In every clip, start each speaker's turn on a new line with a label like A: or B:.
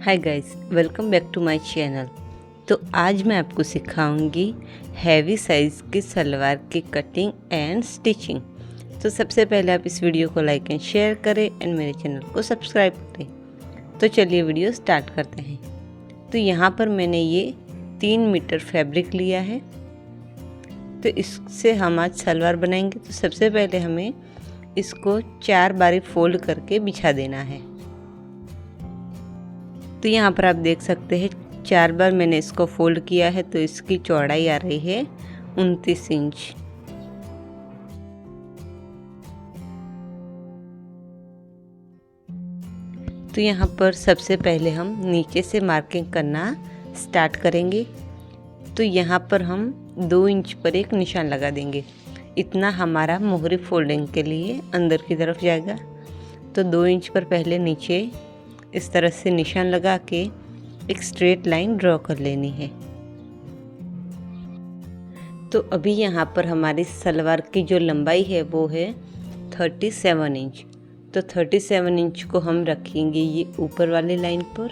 A: Hi guys, welcome back to my channel. तो आज मैं आपको सिखाऊंगी हैवी साइज़ की सलवार की कटिंग एंड स्टिचिंग। तो सबसे पहले आप इस वीडियो को लाइक एंड शेयर करें एंड मेरे चैनल को सब्सक्राइब करें। तो चलिए वीडियो स्टार्ट करते हैं। तो यहाँ पर मैंने ये 3 मीटर फैब्रिक लिया है। तो इससे हम आज सलवार बनाएंगे। तो सबसे पहले हमें इसको 4 बारी फोल्ड करके बिछा देना है। तो यहाँ पर आप देख सकते हैं 4 बार मैंने इसको फोल्ड किया है। तो इसकी चौड़ाई आ रही है 29 इंच। तो यहाँ पर सबसे पहले हम नीचे से मार्किंग करना स्टार्ट करेंगे। तो यहाँ पर हम 2 इंच पर एक निशान लगा देंगे। इतना हमारा मोहरी फोल्डिंग के लिए अंदर की तरफ जाएगा। तो 2 इंच पर पहले नीचे इस तरह से निशान लगा के एक स्ट्रेट लाइन ड्रॉ कर लेनी है। तो अभी यहाँ पर हमारी सलवार की जो लंबाई है वो है 37 इंच। तो 37 इंच को हम रखेंगे ये ऊपर वाली लाइन पर,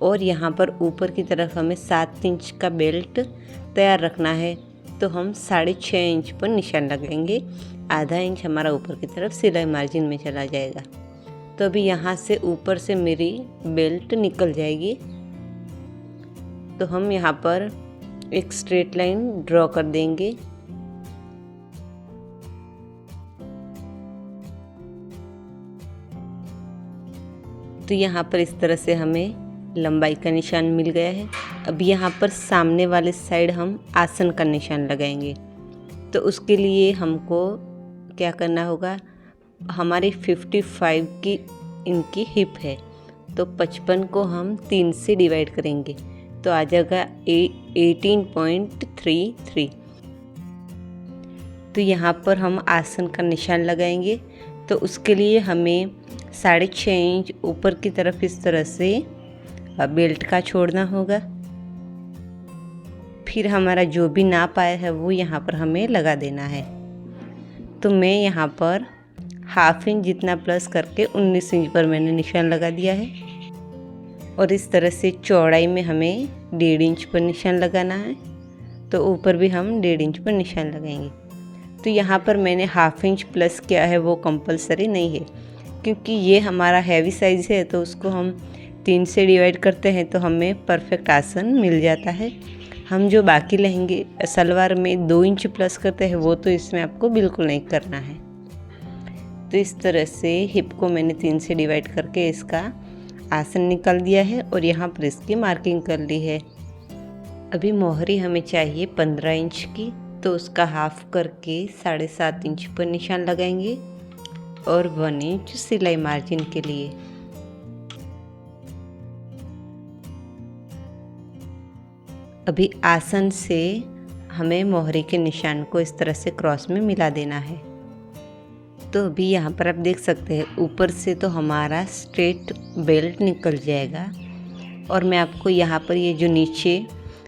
A: और यहाँ पर ऊपर की तरफ हमें 7 इंच का बेल्ट तैयार रखना है। तो हम 6.5 इंच पर निशान लगाएंगे। आधा इंच हमारा ऊपर की तरफ सिलाई मार्जिन में चला जाएगा। तो अभी यहाँ से ऊपर से मेरी बेल्ट निकल जाएगी। तो हम यहाँ पर एक स्ट्रेट लाइन ड्रॉ कर देंगे। तो यहाँ पर इस तरह से हमें लंबाई का निशान मिल गया है। अब यहाँ पर सामने वाले साइड हम आसन का निशान लगाएंगे। तो उसके लिए हमको क्या करना होगा, हमारी 55 की इनकी हिप है। तो 55 को हम 3 से डिवाइड करेंगे तो आ जाएगा 18.33। तो यहाँ पर हम आसन का निशान लगाएंगे। तो उसके लिए हमें 6.5 इंच ऊपर की तरफ इस तरह से बेल्ट का छोड़ना होगा। फिर हमारा जो भी नाप आया है वो यहाँ पर हमें लगा देना है। तो मैं यहाँ पर 1/2 इंच जितना प्लस करके 19 इंच पर मैंने निशान लगा दिया है। और इस तरह से चौड़ाई में हमें 1.5 इंच पर निशान लगाना है। तो ऊपर भी हम 1.5 इंच पर निशान लगाएंगे। तो यहाँ पर मैंने 1/2 इंच प्लस किया है, वो कंपलसरी नहीं है क्योंकि ये हमारा हैवी साइज़ है। तो उसको हम 3 से डिवाइड करते हैं तो हमें परफेक्ट आसन मिल जाता है। हम जो बाकी लहंगे सलवार में 2 इंच प्लस करते हैं वो तो इसमें आपको बिल्कुल नहीं करना है। तो इस तरह से हिप को मैंने 3 से डिवाइड करके इसका आसन निकाल दिया है और यहाँ पर इसकी मार्किंग कर ली है। अभी मोहरी हमें चाहिए 15 इंच की। तो उसका हाफ करके 7.5 इंच पर निशान लगाएंगे और 1 इंच सिलाई मार्जिन के लिए। अभी आसन से हमें मोहरी के निशान को इस तरह से क्रॉस में मिला देना है। तो अभी यहाँ पर आप देख सकते हैं ऊपर से तो हमारा स्ट्रेट बेल्ट निकल जाएगा। और मैं आपको यहाँ पर ये जो नीचे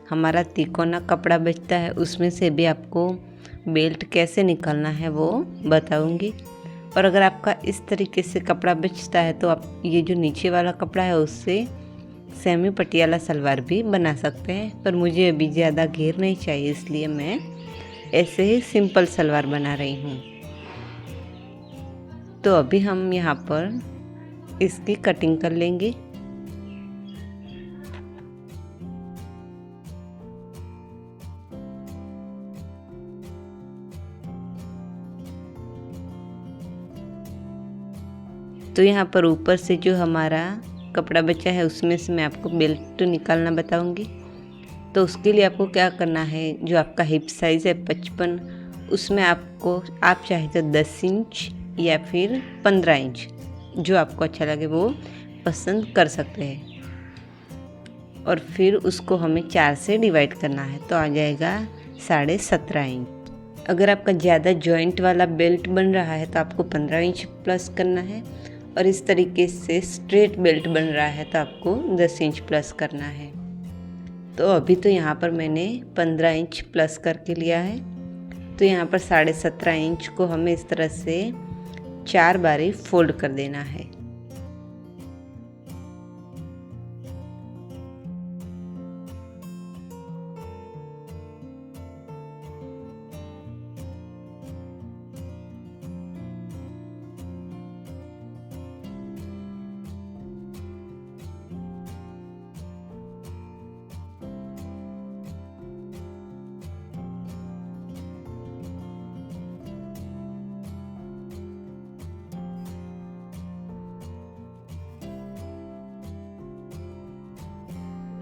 A: हमारा तिकोना कपड़ा बचता है उसमें से भी आपको बेल्ट कैसे निकालना है वो बताऊँगी। और अगर आपका इस तरीके से कपड़ा बचता है तो आप ये जो नीचे वाला कपड़ा है उससे सेमी पटियाला सलवार भी बना सकते हैं। पर मुझे अभी ज़्यादा घेर नहीं चाहिए, इसलिए मैं ऐसे ही सिंपल सलवार बना रही हूँ। तो अभी हम यहाँ पर इसकी कटिंग कर लेंगे। तो यहाँ पर ऊपर से जो हमारा कपड़ा बचा है उसमें से मैं आपको बेल्ट निकालना बताऊंगी। तो उसके लिए आपको क्या करना है, जो आपका हिप साइज़ है 55, उसमें आपको आप चाहे तो 10 इंच या फिर 15 इंच जो आपको अच्छा लगे वो पसंद कर सकते हैं। और फिर उसको हमें 4 से डिवाइड करना है तो आ जाएगा 17.5 इंच। अगर आपका ज़्यादा जॉइंट वाला बेल्ट बन रहा है तो आपको 15 इंच प्लस करना है। और इस तरीके से स्ट्रेट बेल्ट बन रहा है तो आपको 10 इंच प्लस करना है। तो अभी तो यहाँ पर मैंने 15 इंच प्लस करके लिया है। तो यहाँ पर 17.5 इंच को हमें इस तरह से 4 बारी फोल्ड कर देना है।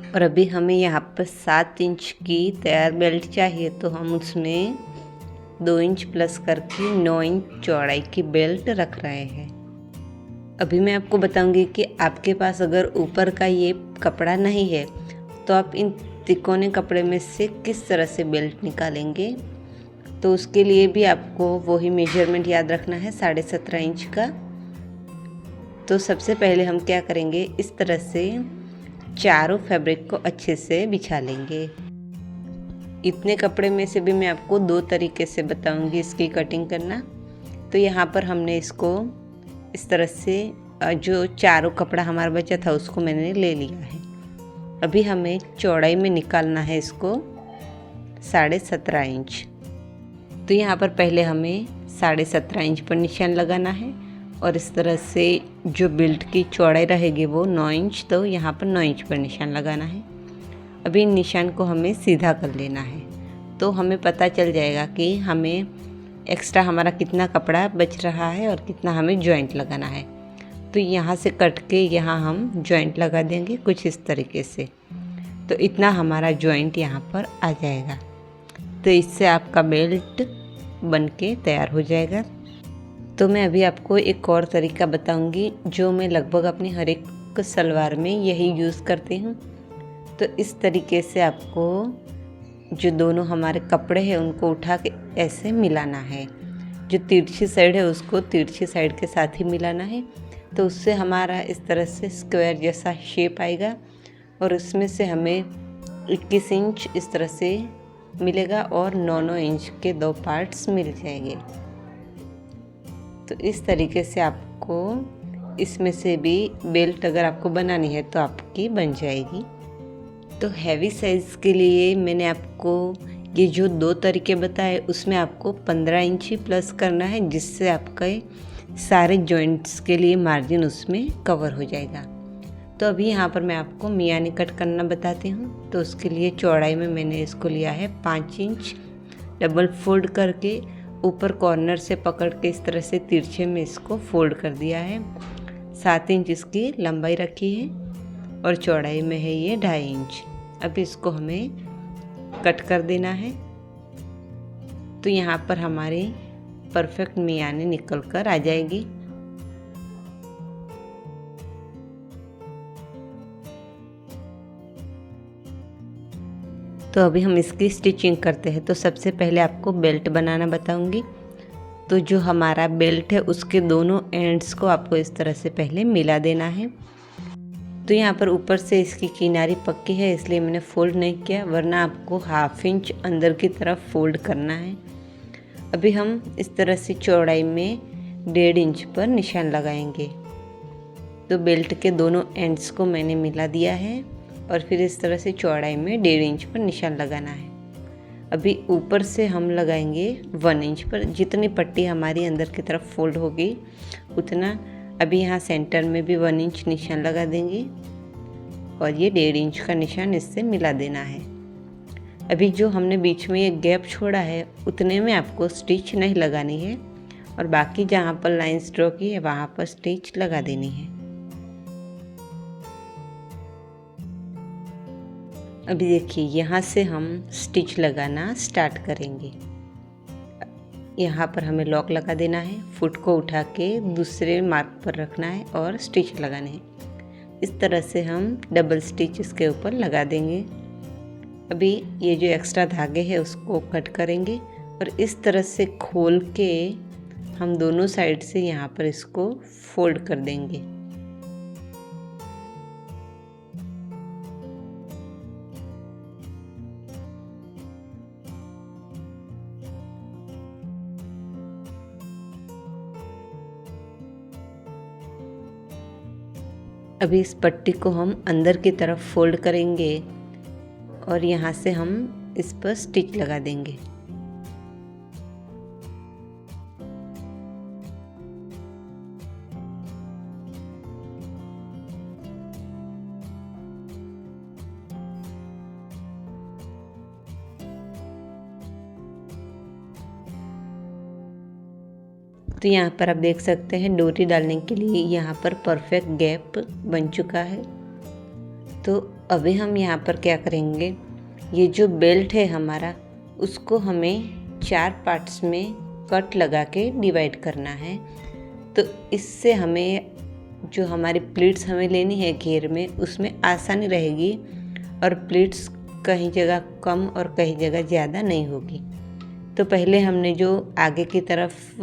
A: और अभी हमें यहाँ पर 7 इंच की तैयार बेल्ट चाहिए, तो हम उसमें 2 इंच प्लस करके 9 इंच चौड़ाई की बेल्ट रख रहे हैं। अभी मैं आपको बताऊंगी कि आपके पास अगर ऊपर का ये कपड़ा नहीं है तो आप इन तिकोने कपड़े में से किस तरह से बेल्ट निकालेंगे। तो उसके लिए भी आपको वही मेजरमेंट याद रखना है, 17.5 इंच का। तो सबसे पहले हम क्या करेंगे, इस तरह से चारों फैब्रिक को अच्छे से बिछा लेंगे। इतने कपड़े में से भी मैं आपको 2 तरीके से बताऊंगी इसकी कटिंग करना। तो यहाँ पर हमने इसको इस तरह से जो चारों कपड़ा हमारा बचा था उसको मैंने ले लिया है। अभी हमें चौड़ाई में निकालना है इसको 17.5 इंच। तो यहाँ पर पहले हमें 17.5 इंच पर निशान लगाना है और इस तरह से जो बेल्ट की चौड़ाई रहेगी वो 9 इंच, तो यहाँ पर 9 इंच पर निशान लगाना है। अभी इन निशान को हमें सीधा कर लेना है, तो हमें पता चल जाएगा कि हमें एक्स्ट्रा हमारा कितना कपड़ा बच रहा है और कितना हमें जॉइंट लगाना है। तो यहाँ से कट के यहाँ हम जॉइंट लगा देंगे कुछ इस तरीके से, तो इतना हमारा जॉइंट यहाँ पर आ जाएगा। तो इससे आपका बेल्ट बन के तैयार हो जाएगा। तो मैं अभी आपको एक और तरीका बताऊंगी जो मैं लगभग अपनी हर एक सलवार में यही यूज़ करती हूँ। तो इस तरीके से आपको जो दोनों हमारे कपड़े हैं उनको उठा के ऐसे मिलाना है। जो तिरछी साइड है उसको तिरछी साइड के साथ ही मिलाना है, तो उससे हमारा इस तरह से स्क्वायर जैसा शेप आएगा और उसमें से हमें 21 इंच इस तरह से मिलेगा और 9-9 इंच के 2 पार्ट्स मिल जाएंगे। तो इस तरीके से आपको इसमें से भी बेल्ट अगर आपको बनानी है तो आपकी बन जाएगी। तो हैवी साइज़ के लिए मैंने आपको ये जो 2 तरीके बताए उसमें आपको 15 इंच ही प्लस करना है, जिससे आपके सारे जॉइंट्स के लिए मार्जिन उसमें कवर हो जाएगा। तो अभी यहाँ पर मैं आपको मियानी कट करना बताती हूँ। तो उसके लिए चौड़ाई में मैंने इसको लिया है 5 इंच, डबल फोल्ड करके ऊपर कॉर्नर से पकड़ के इस तरह से तिरछे में इसको फोल्ड कर दिया है। 7 इंच इसकी लंबाई रखी है और चौड़ाई में है ये 2.5 इंच। अब इसको हमें कट कर देना है। तो यहाँ पर हमारी परफेक्ट मियानी निकल कर आ जाएगी। तो अभी हम इसकी स्टिचिंग करते हैं। तो सबसे पहले आपको बेल्ट बनाना बताऊंगी। तो जो हमारा बेल्ट है उसके दोनों एंड्स को आपको इस तरह से पहले मिला देना है। तो यहाँ पर ऊपर से इसकी किनारी पक्की है इसलिए मैंने फोल्ड नहीं किया, वरना आपको 1/2 इंच अंदर की तरफ फोल्ड करना है। अभी हम इस तरह से चौड़ाई में 1.5 इंच पर निशान लगाएंगे। तो बेल्ट के दोनों एंड्स को मैंने मिला दिया है और फिर इस तरह से चौड़ाई में 1.5 इंच पर निशान लगाना है। अभी ऊपर से हम लगाएंगे 1 इंच पर। जितनी पट्टी हमारी अंदर की तरफ फोल्ड होगी उतना। अभी यहाँ सेंटर में भी 1 इंच निशान लगा देंगे और ये 1.5 इंच का निशान इससे मिला देना है। अभी जो हमने बीच में ये गैप छोड़ा है उतने में आपको स्टिच नहीं लगानी है और बाकी जहाँ पर लाइंस ड्रॉ की है वहाँ पर स्टिच लगा देनी है। अभी देखिए यहाँ से हम स्टिच लगाना स्टार्ट करेंगे। यहाँ पर हमें लॉक लगा देना है, फुट को उठा के दूसरे मार्क पर रखना है और स्टिच लगाने हैं। इस तरह से हम डबल स्टिच इसके ऊपर लगा देंगे। अभी ये जो एक्स्ट्रा धागे हैं उसको कट करेंगे और इस तरह से खोल के हम दोनों साइड से यहाँ पर इसको फोल्ड कर देंगे। अभी इस पट्टी को हम अंदर की तरफ फोल्ड करेंगे और यहाँ से हम इस पर स्टिच लगा देंगे। तो यहाँ पर आप देख सकते हैं डोरी डालने के लिए यहाँ पर परफेक्ट गैप बन चुका है। तो अभी हम यहाँ पर क्या करेंगे, ये जो बेल्ट है हमारा उसको हमें 4 पार्ट्स में कट लगा के डिवाइड करना है। तो इससे हमें जो हमारी प्लीट्स हमें लेनी है घेर में, उसमें आसानी रहेगी और प्लीट्स कहीं जगह कम और कहीं जगह ज़्यादा नहीं होगी। तो पहले हमने जो आगे की तरफ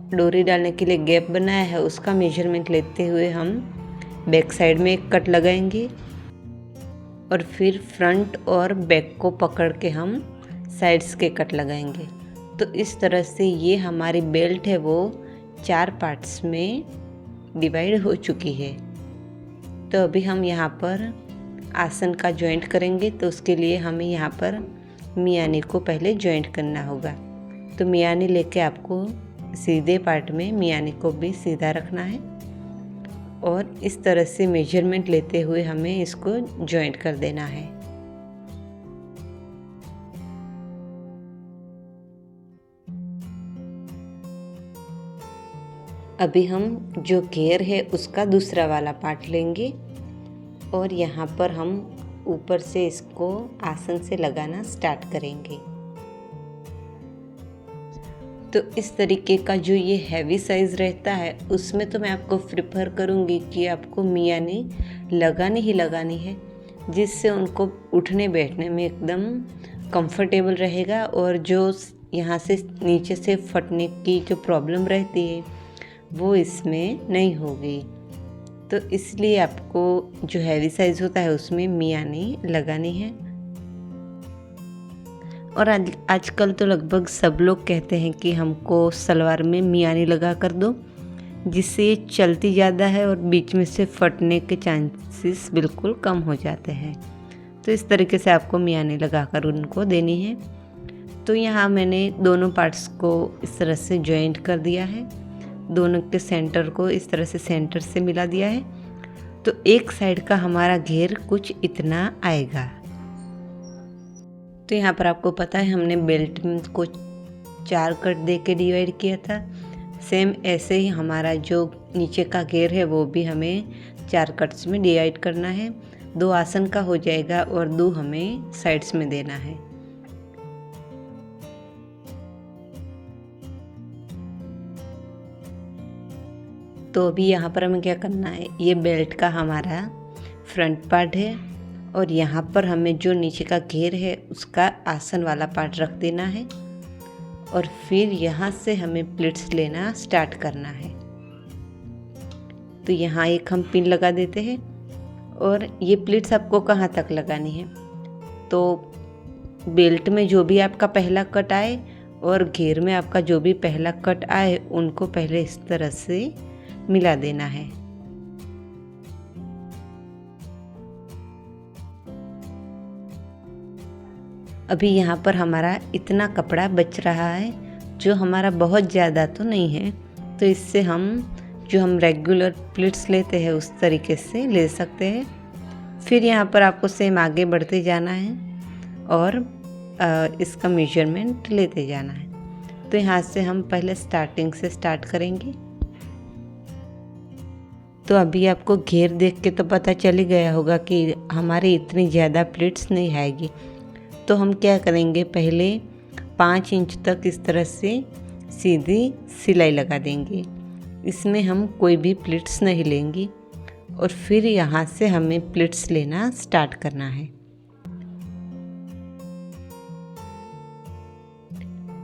A: डोरी डालने के लिए गैप बनाया है उसका मेजरमेंट लेते हुए हम बैक साइड में एक कट लगाएंगे और फिर फ्रंट और बैक को पकड़ के हम साइड्स के कट लगाएंगे। तो इस तरह से ये हमारी बेल्ट है वो 4 पार्ट्स में डिवाइड हो चुकी है। तो अभी हम यहाँ पर आसन का जॉइंट करेंगे। तो उसके लिए हमें यहाँ पर मियानी को पहले जॉइंट करना होगा। तो मियानी लेके आपको सीधे पार्ट में मियानी को भी सीधा रखना है और इस तरह से मेजरमेंट लेते हुए हमें इसको जॉइंट कर देना है। अभी हम जो घेर है उसका दूसरा वाला पार्ट लेंगे और यहाँ पर हम ऊपर से इसको आसन से लगाना स्टार्ट करेंगे। तो इस तरीके का जो ये हैवी साइज़ रहता है उसमें तो मैं आपको प्रेफर करूँगी कि आपको मियानी लगानी ही लगानी है, जिससे उनको उठने बैठने में एकदम कंफर्टेबल रहेगा और जो यहाँ से नीचे से फटने की जो प्रॉब्लम रहती है वो इसमें नहीं होगी। तो इसलिए आपको जो हैवी साइज़ होता है उसमें मियानी लगानी है। और आजकल तो लगभग सब लोग कहते हैं कि हमको सलवार में मियानी लगा कर दो, जिससे ये चलती ज़्यादा है और बीच में से फटने के चांसेस बिल्कुल कम हो जाते हैं। तो इस तरीके से आपको मियानी लगा कर उनको देनी है। तो यहाँ मैंने दोनों पार्ट्स को इस तरह से जॉइंट कर दिया है, दोनों के सेंटर को इस तरह से सेंटर से मिला दिया है। तो एक साइड का हमारा घेर कुछ इतना आएगा। तो यहाँ पर आपको पता है हमने बेल्ट को 4 कट दे के डिवाइड किया था। सेम ऐसे ही हमारा जो नीचे का घेर है वो भी हमें 4 कट्स में डिवाइड करना है। 2 आसन का हो जाएगा और 2 हमें साइड्स में देना है। तो अभी यहाँ पर हमें क्या करना है, ये बेल्ट का हमारा फ्रंट पार्ट है और यहाँ पर हमें जो नीचे का घेर है उसका आसन वाला पार्ट रख देना है और फिर यहाँ से हमें प्लीट्स लेना स्टार्ट करना है। तो यहाँ एक हम पिन लगा देते हैं और ये प्लीट्स आपको कहाँ तक लगानी है, तो बेल्ट में जो भी आपका पहला कट आए और घेर में आपका जो भी पहला कट आए उनको पहले इस तरह से मिला देना है। अभी यहाँ पर हमारा इतना कपड़ा बच रहा है, जो हमारा बहुत ज़्यादा तो नहीं है। तो इससे हम जो हम रेगुलर प्लीट्स लेते हैं उस तरीके से ले सकते हैं। फिर यहाँ पर आपको सेम आगे बढ़ते जाना है और इसका मेजरमेंट लेते जाना है। तो यहाँ से हम पहले स्टार्टिंग से स्टार्ट करेंगे। तो अभी आपको घेर देख के तो पता चल ही गया होगा कि हमारी इतनी ज़्यादा प्लीट्स नहीं आएगी। तो हम क्या करेंगे, पहले 5 इंच तक इस तरह से सीधी सिलाई लगा देंगे। इसमें हम कोई भी प्लीट्स नहीं लेंगे और फिर यहाँ से हमें प्लीट्स लेना स्टार्ट करना है।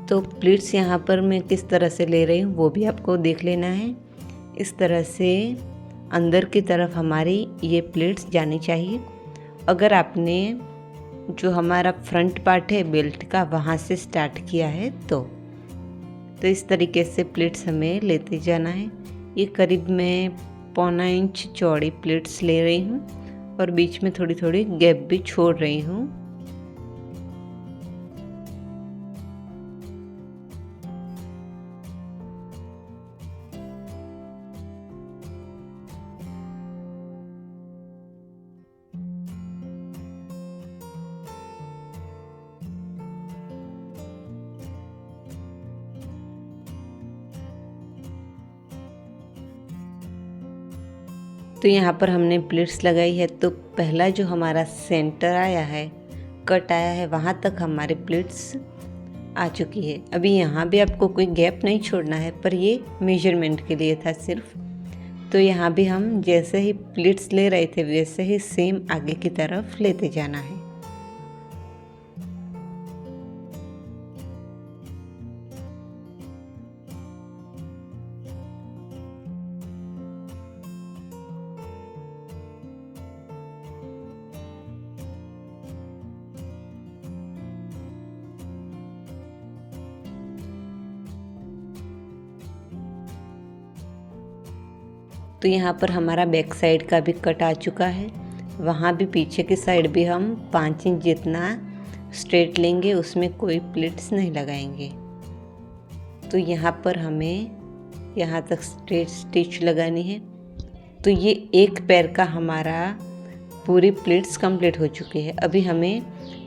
A: तो प्लीट्स यहाँ पर मैं किस तरह से ले रही हूँ वो भी आपको देख लेना है। इस तरह से अंदर की तरफ हमारी ये प्लीट्स जानी चाहिए। अगर आपने जो हमारा फ्रंट पार्ट है बेल्ट का वहाँ से स्टार्ट किया है तो इस तरीके से प्लीट्स हमें लेते जाना है। ये करीब मैं 1.25 इंच चौड़ी प्लीट्स ले रही हूँ और बीच में थोड़ी थोड़ी गैप भी छोड़ रही हूँ। तो यहाँ पर हमने प्लीट्स लगाई है, तो पहला जो हमारा सेंटर आया है, कट आया है, वहाँ तक हमारे प्लीट्स आ चुकी है। अभी यहाँ भी आपको कोई गैप नहीं छोड़ना है, पर ये मेजरमेंट के लिए था सिर्फ। तो यहाँ भी हम जैसे ही प्लीट्स ले रहे थे वैसे ही सेम आगे की तरफ लेते जाना है। तो यहाँ पर हमारा बैक साइड का भी कट आ चुका है। वहाँ भी पीछे की साइड भी हम 5 इंच जितना स्ट्रेट लेंगे, उसमें कोई प्लीट्स नहीं लगाएंगे। तो यहाँ पर हमें यहाँ तक स्ट्रेट स्टिच लगानी है। तो ये एक पैर का हमारा पूरी प्लीट्स कंप्लीट हो चुकी है। अभी हमें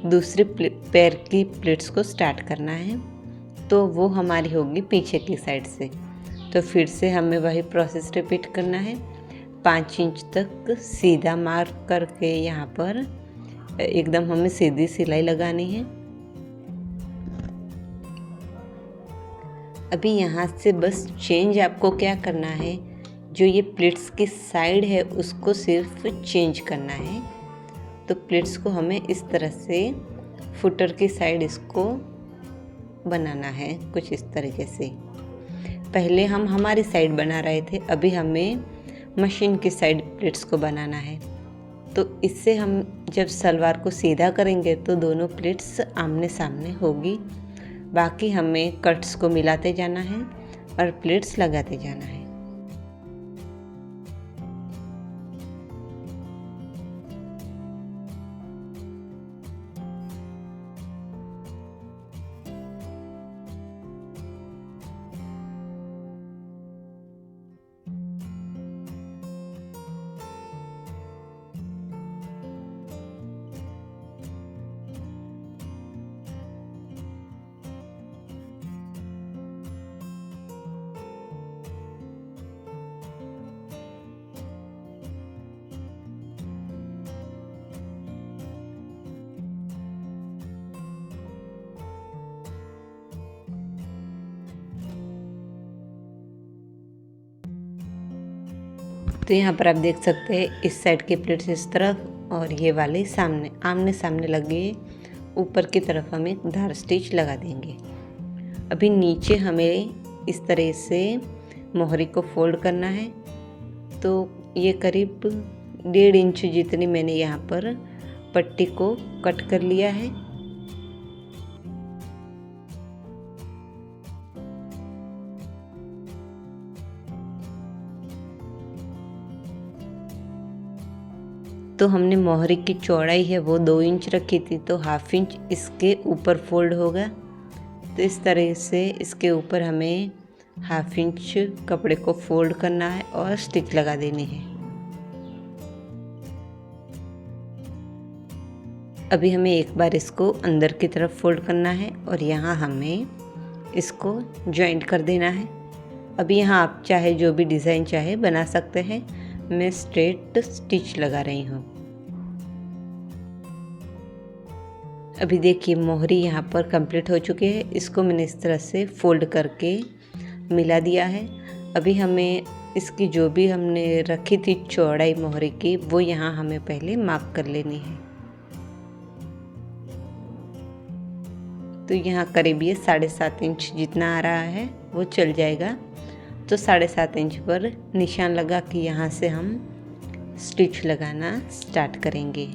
A: दूसरे पैर की प्लीट्स को स्टार्ट करना है, तो वो हमारी होगी पीछे की साइड से। तो फिर से हमें वही प्रोसेस रिपीट करना है। 5 इंच तक सीधा मार्क करके यहाँ पर एकदम हमें सीधी सिलाई लगानी है। अभी यहाँ से बस चेंज आपको क्या करना है, जो ये प्लीट्स की साइड है उसको सिर्फ चेंज करना है। तो प्लीट्स को हमें इस तरह से फुटर की साइड इसको बनाना है, कुछ इस तरीके से। पहले हम हमारी साइड बना रहे थे, अभी हमें मशीन की साइड प्लीट्स को बनाना है। तो इससे हम जब सलवार को सीधा करेंगे तो दोनों प्लीट्स आमने सामने होगी। बाकी हमें कट्स को मिलाते जाना है और प्लीट्स लगाते जाना है। तो यहाँ पर आप देख सकते हैं इस साइड की प्लेट्स इस तरफ और ये वाले सामने आमने सामने लगे। ऊपर की तरफ हम एक धार स्टिच लगा देंगे। अभी नीचे हमें इस तरह से मोहरी को फोल्ड करना है। तो ये करीब 1.5 इंच जितनी मैंने यहाँ पर पट्टी को कट कर लिया है। तो हमने मोहरी की चौड़ाई है वो 2 इंच रखी थी, तो 1/2 इंच इसके ऊपर फोल्ड होगा। तो इस तरह से इसके ऊपर हमें 1/2 इंच कपड़े को फोल्ड करना है और स्टिच लगा देनी है। अभी हमें एक बार इसको अंदर की तरफ फोल्ड करना है और यहाँ हमें इसको जॉइंट कर देना है। अभी यहाँ आप चाहे जो भी डिज़ाइन चाहे बना सकते हैं। मैं स्ट्रेट स्टिच लगा रही हूँ। अभी देखिए मोहरी यहाँ पर कंप्लीट हो चुकी है। इसको मैंने इस तरह से फोल्ड करके मिला दिया है। अभी हमें इसकी जो भी हमने रखी थी चौड़ाई मोहरी की, वो यहाँ हमें पहले मार्क कर लेनी है। तो यहाँ करीब ये 7.5 इंच जितना आ रहा है वो चल जाएगा। तो 7.5 इंच पर निशान लगा के यहाँ से हम स्टिच लगाना स्टार्ट करेंगे।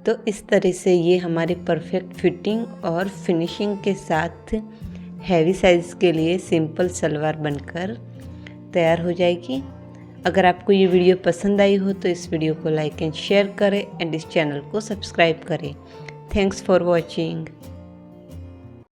A: तो इस तरह से ये हमारी परफेक्ट फिटिंग और फिनिशिंग के साथ हैवी साइज़ के लिए सिंपल सलवार बनकर तैयार हो जाएगी। अगर आपको ये वीडियो पसंद आई हो तो इस वीडियो को लाइक एंड शेयर करें एंड इस चैनल को सब्सक्राइब करें। Thanks for watching.